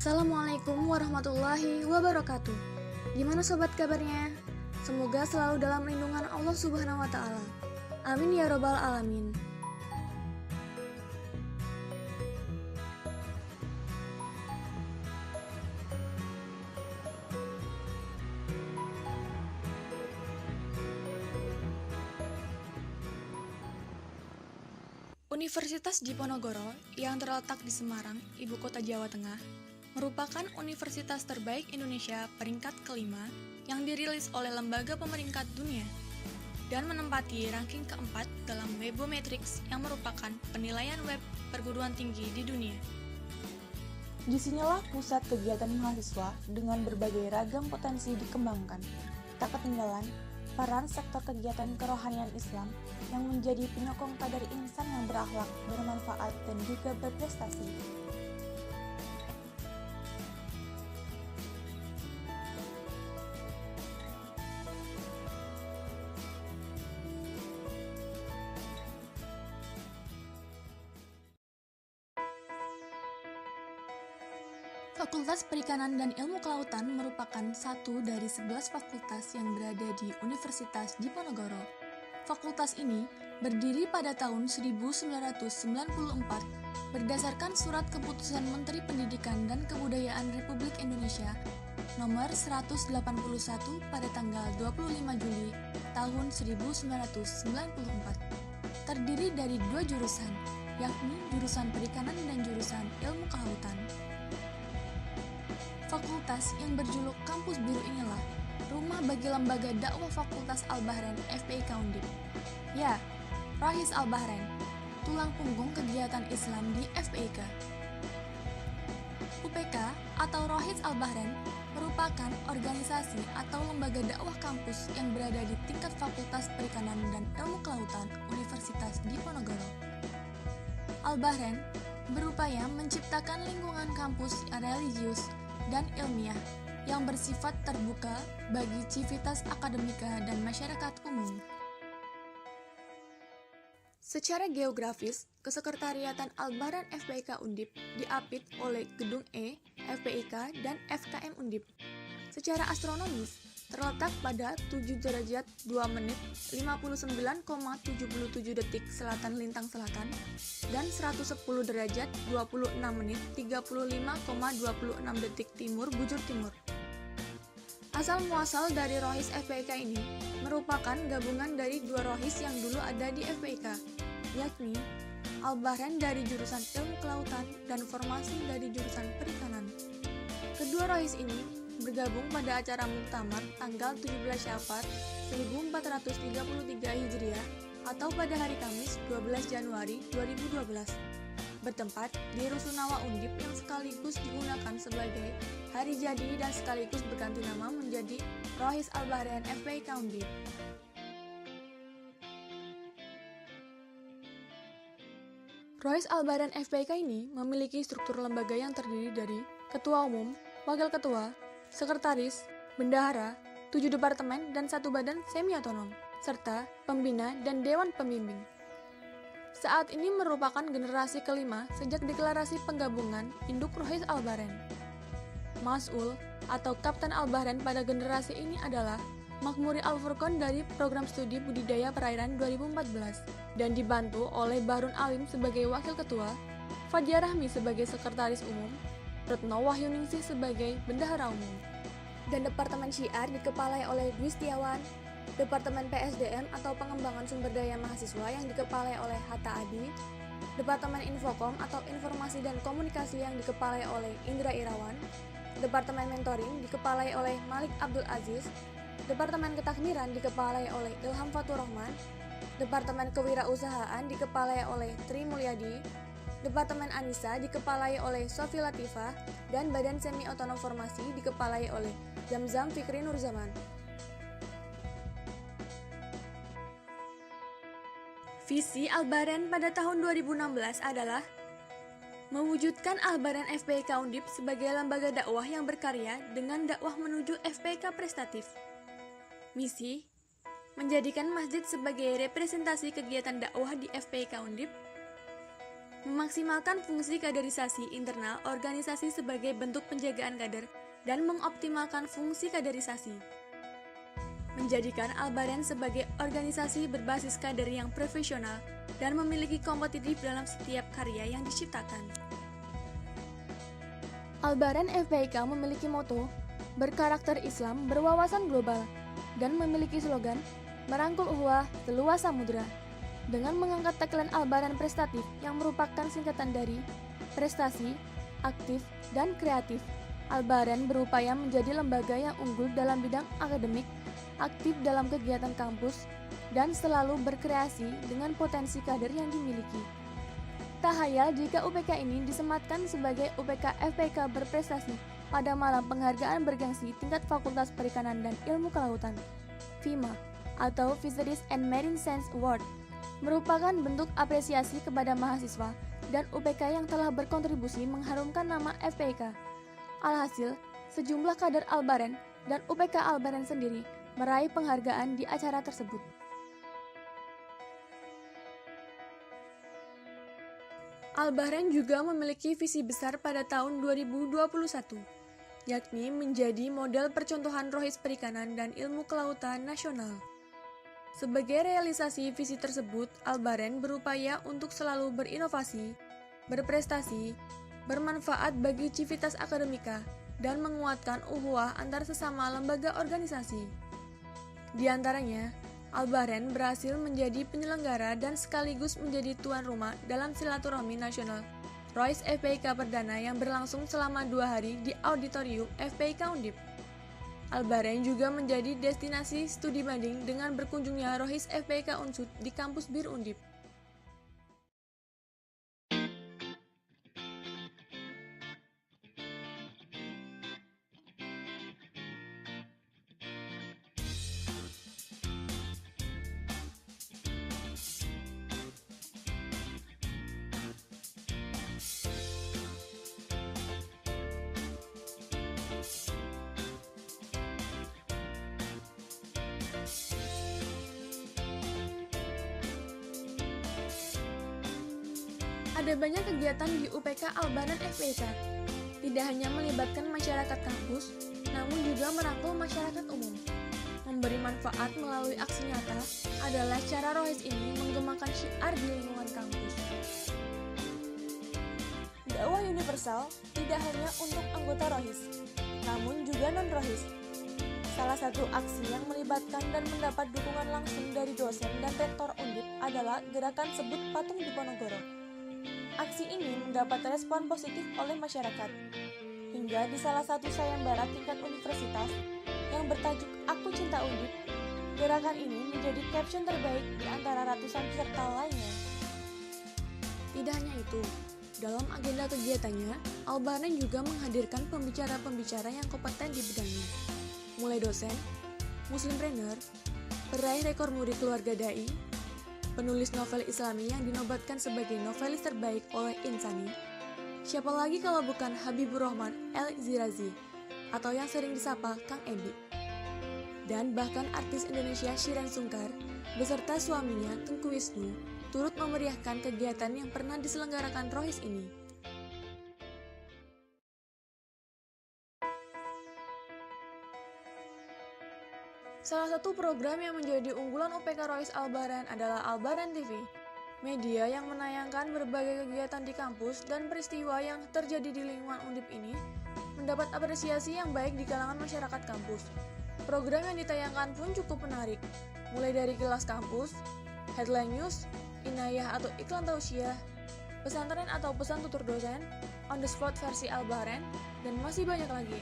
Assalamualaikum warahmatullahi wabarakatuh. Gimana sobat kabarnya? Semoga selalu dalam lindungan Allah Subhanahu wa taala. Amin ya robbal alamin. Universitas Diponegoro yang terletak di Semarang, ibu kota Jawa Tengah, merupakan universitas terbaik Indonesia peringkat kelima yang dirilis oleh Lembaga Pemeringkat Dunia dan menempati ranking keempat dalam Webometrics yang merupakan penilaian web perguruan tinggi di dunia. Disinilah pusat kegiatan mahasiswa dengan berbagai ragam potensi dikembangkan. Tak ketinggalan, peran sektor kegiatan kerohanian Islam yang menjadi penyokong kadar insan yang berakhlak, bermanfaat, dan juga berprestasi. Fakultas Perikanan dan Ilmu Kelautan merupakan satu dari 11 fakultas yang berada di Universitas Diponegoro. Fakultas ini berdiri pada tahun 1994 berdasarkan Surat Keputusan Menteri Pendidikan dan Kebudayaan Republik Indonesia nomor 181 pada tanggal 25 Juli tahun 1994. Terdiri dari dua jurusan, yakni jurusan Perikanan dan jurusan Ilmu Kelautan. Fakultas yang berjuluk Kampus Biru inilah rumah bagi lembaga dakwah Fakultas Al-Bahrain FPIK Undip. Ya, Rohis Al-Bahrain, tulang punggung kegiatan Islam di FPIK. UPK atau Rohis Al-Bahrain merupakan organisasi atau lembaga dakwah kampus yang berada di tingkat Fakultas Perikanan dan Ilmu Kelautan Universitas Diponegoro. Al-Bahrain berupaya menciptakan lingkungan kampus yang religius dan ilmiah yang bersifat terbuka bagi civitas akademika dan masyarakat umum. Secara geografis, Kesekretariatan Al-Bahrain FPIK Undip diapit oleh Gedung E, FPIK, dan FKM Undip. Secara astronomis, terletak pada 7 derajat 2 menit 59,77 detik selatan lintang selatan dan 110 derajat 26 menit 35,26 detik timur bujur timur. Asal muasal dari Rohis FPIK ini merupakan gabungan dari dua Rohis yang dulu ada di FPIK, yakni Al-Bahrain dari jurusan Ilmu Kelautan dan Formasi dari jurusan Perikanan. Kedua Rohis ini bergabung pada acara muktamar tanggal 17 Syafar 1433 Hijriah atau pada hari Kamis 12 Januari 2012 bertempat di Rusunawa Undip yang sekaligus digunakan sebagai hari jadi dan sekaligus berganti nama menjadi Rohis Al-Bahrain FPIK Undip. Rohis Al-Bahrain FPIK ini memiliki struktur lembaga yang terdiri dari Ketua Umum, Wakil Ketua, Sekretaris, Bendahara, 7 departemen dan 1 badan semi-otonom, serta Pembina dan Dewan Pembimbing. Saat ini merupakan generasi kelima sejak deklarasi penggabungan Induk Rohis Al-Bahrain. Mas'ul atau Kapten Al-Bahrain pada generasi ini adalah Makmuri Al-Furqon dari Program Studi Budidaya Perairan 2014 dan dibantu oleh Bahrun Alim sebagai Wakil Ketua, Fadia Rahmi sebagai Sekretaris Umum, Retno Wahyuningsih sebagai Bendahara Umum. Dan Departemen Syiar dikepalai oleh Dwi Setiawan, Departemen PSDM atau Pengembangan Sumber Daya Mahasiswa yang dikepalai oleh Hatta Adi, Departemen Infokom atau Informasi dan Komunikasi yang dikepalai oleh Indra Irawan, Departemen Mentoring dikepalai oleh Malik Abdul Aziz, Departemen Ketakmiran dikepalai oleh Ilham Fatur Rahman, Departemen Kewirausahaan dikepalai oleh Tri Mulyadi, Departemen Anissa dikepalai oleh Sofi Latifah, dan Badan Semi Otonom Formasi dikepalai oleh Zamzam Fikri Nurzaman. Visi Al-Bahrain pada tahun 2016 adalah mewujudkan Al-Bahrain FPIK Undip sebagai lembaga dakwah yang berkarya dengan dakwah menuju FPIK prestatif. Misi menjadikan masjid sebagai representasi kegiatan dakwah di FPIK Undip, memaksimalkan fungsi kaderisasi internal organisasi sebagai bentuk penjagaan kader, dan mengoptimalkan fungsi kaderisasi. Menjadikan Al-Bahrain sebagai organisasi berbasis kader yang profesional dan memiliki kompetitif dalam setiap karya yang diciptakan. Al-Bahrain FPIK memiliki moto berkarakter Islam berwawasan global dan memiliki slogan merangkul ukhuwah seluas samudra. Dengan mengangkat tagline Al-Bahrain prestatif yang merupakan singkatan dari prestasi, aktif, dan kreatif, Al-Bahrain berupaya menjadi lembaga yang unggul dalam bidang akademik, aktif dalam kegiatan kampus, dan selalu berkreasi dengan potensi kader yang dimiliki. Tak hayal jika UPK ini disematkan sebagai UPK FPK berprestasi pada malam penghargaan bergengsi tingkat Fakultas Perikanan dan Ilmu Kelautan, FIMA, atau Fisheries and Marine Science Award, merupakan bentuk apresiasi kepada mahasiswa dan UPK yang telah berkontribusi mengharumkan nama FPIK. Alhasil, sejumlah kader Al-Bahrain dan UPK Al-Bahrain sendiri meraih penghargaan di acara tersebut. Al-Bahrain juga memiliki visi besar pada tahun 2021, yakni menjadi model percontohan rohis perikanan dan ilmu kelautan nasional. Sebagai realisasi visi tersebut, Al-Bahrain berupaya untuk selalu berinovasi, berprestasi, bermanfaat bagi civitas akademika, dan menguatkan ukhuwah antar sesama lembaga organisasi. Di antaranya, Al-Bahrain berhasil menjadi penyelenggara dan sekaligus menjadi tuan rumah dalam silaturahmi nasional Rois FPIK Perdana yang berlangsung selama 2 hari di Auditorium FPIK Undip. Al-Bahrain juga menjadi destinasi studi banding dengan berkunjungnya Rohis FPIK Unsud di kampus BIR Undip. Ada banyak kegiatan di UPK Al-Bahrain FPIK, tidak hanya melibatkan masyarakat kampus, namun juga merangkul masyarakat umum. Memberi manfaat melalui aksi nyata adalah cara Rohis ini menggemakan syiar di lingkungan kampus. Dakwah universal tidak hanya untuk anggota Rohis, namun juga non-Rohis. Salah satu aksi yang melibatkan dan mendapat dukungan langsung dari dosen dan rektor Undip adalah gerakan Sebut Patung Diponegoro. Aksi ini mendapat respon positif oleh masyarakat, hingga di salah satu sayembara tingkat universitas yang bertajuk Aku Cinta Undip, gerakan ini menjadi caption terbaik di antara ratusan peserta lainnya. Tidak hanya itu, dalam agenda kegiatannya, Al-Bahrain juga menghadirkan pembicara-pembicara yang kompeten di bidangnya, mulai dosen, muslimpreneur, peraih rekor murid keluarga dai, penulis novel Islami yang dinobatkan sebagai novelis terbaik oleh Insani. Siapa lagi kalau bukan Habibur Rahman El-Zirazi, atau yang sering disapa Kang Ebi. Dan bahkan artis Indonesia Shireen Sungkar, beserta suaminya Tengku Wisnu, turut memeriahkan kegiatan yang pernah diselenggarakan Rohis ini. Salah satu program yang menjadi unggulan UPK Rohis Al-Bahrain adalah Al-Bahrain TV, media yang menayangkan berbagai kegiatan di kampus dan peristiwa yang terjadi di lingkungan Undip ini mendapat apresiasi yang baik di kalangan masyarakat kampus. Program yang ditayangkan pun cukup menarik, mulai dari kelas kampus, headline news, inayah atau iklan tausiah, pesantren atau pesan tutur dosen, on the spot versi Al-Bahrain, dan masih banyak lagi.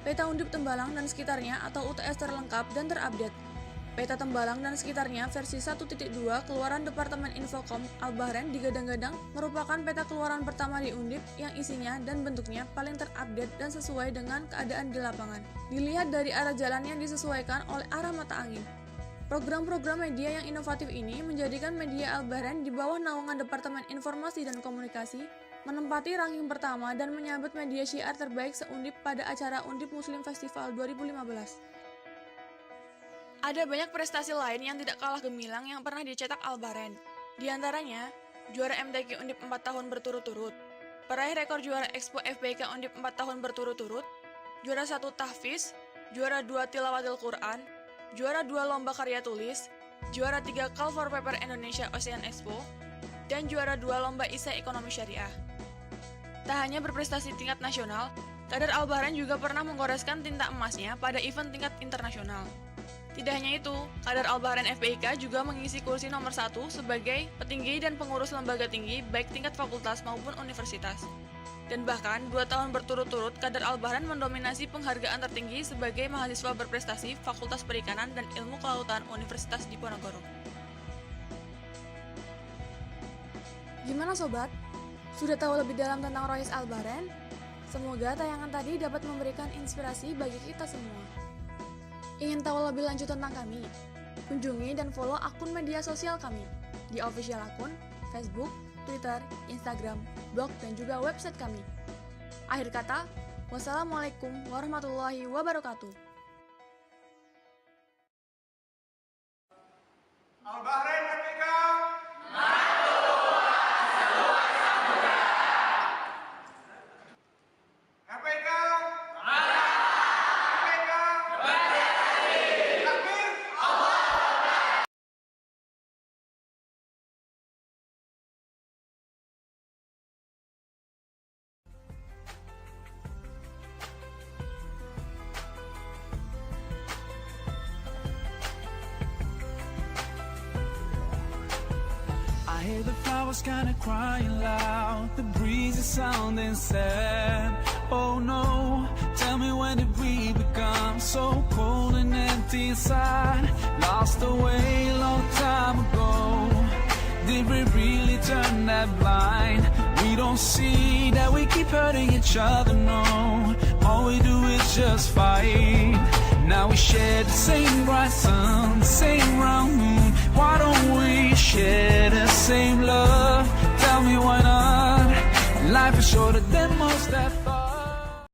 Peta Undip Tembalang dan sekitarnya atau UTS terlengkap dan terupdate. Peta Tembalang dan sekitarnya versi 1.2 keluaran Departemen Infocom Al-Bahrain digadang-gadang merupakan peta keluaran pertama di Undip yang isinya dan bentuknya paling terupdate dan sesuai dengan keadaan di lapangan. Dilihat dari arah jalan yang disesuaikan oleh arah mata angin. Program-program media yang inovatif ini menjadikan media Al-Bahrain di bawah naungan Departemen Informasi dan Komunikasi menempati ranking pertama dan menyabet media syiar terbaik se-Undip pada acara Undip Muslim Festival 2015. Ada banyak prestasi lain yang tidak kalah gemilang yang pernah dicetak Al-Bahrain. Di antaranya, juara MTQ Undip 4 tahun berturut-turut, peraih rekor juara Expo FPK Undip 4 tahun berturut-turut, juara 1 tahfiz, juara 2 tilawatil Quran, juara 2 lomba karya tulis, juara 3 Call for Paper Indonesia Ocean Expo, dan juara 2 lomba isai ekonomi syariah. Tak hanya berprestasi tingkat nasional, kader Al-Bahrain juga pernah menggoreskan tinta emasnya pada event tingkat internasional. Tidak hanya itu, kader Al-Bahrain FPIK juga mengisi kursi nomor 1 sebagai petinggi dan pengurus lembaga tinggi baik tingkat fakultas maupun universitas. Dan bahkan 2 tahun berturut-turut kader Al-Bahrain mendominasi penghargaan tertinggi sebagai mahasiswa berprestasi Fakultas Perikanan dan Ilmu Kelautan Universitas Diponegoro. Gimana sobat? Sudah tahu lebih dalam tentang Rois Al-Bahrain? Semoga tayangan tadi dapat memberikan inspirasi bagi kita semua. Ingin tahu lebih lanjut tentang kami? Kunjungi dan follow akun media sosial kami di official akun Facebook, Twitter, Instagram, blog, dan juga website kami. Akhir kata, wassalamualaikum warahmatullahi wabarakatuh. Al-Bahrain FPK. FPK. I hear the flowers kinda crying loud, the breeze is sounding sad. Oh no, tell me when did we become so cold and empty inside? Lost away a long time ago. Did we really turn that blind? We don't see that we keep hurting each other, no. All we do is just fight. Now we share the same bright sun, the same round moon. Why don't we share the same love? Tell me why not? Life is shorter than most that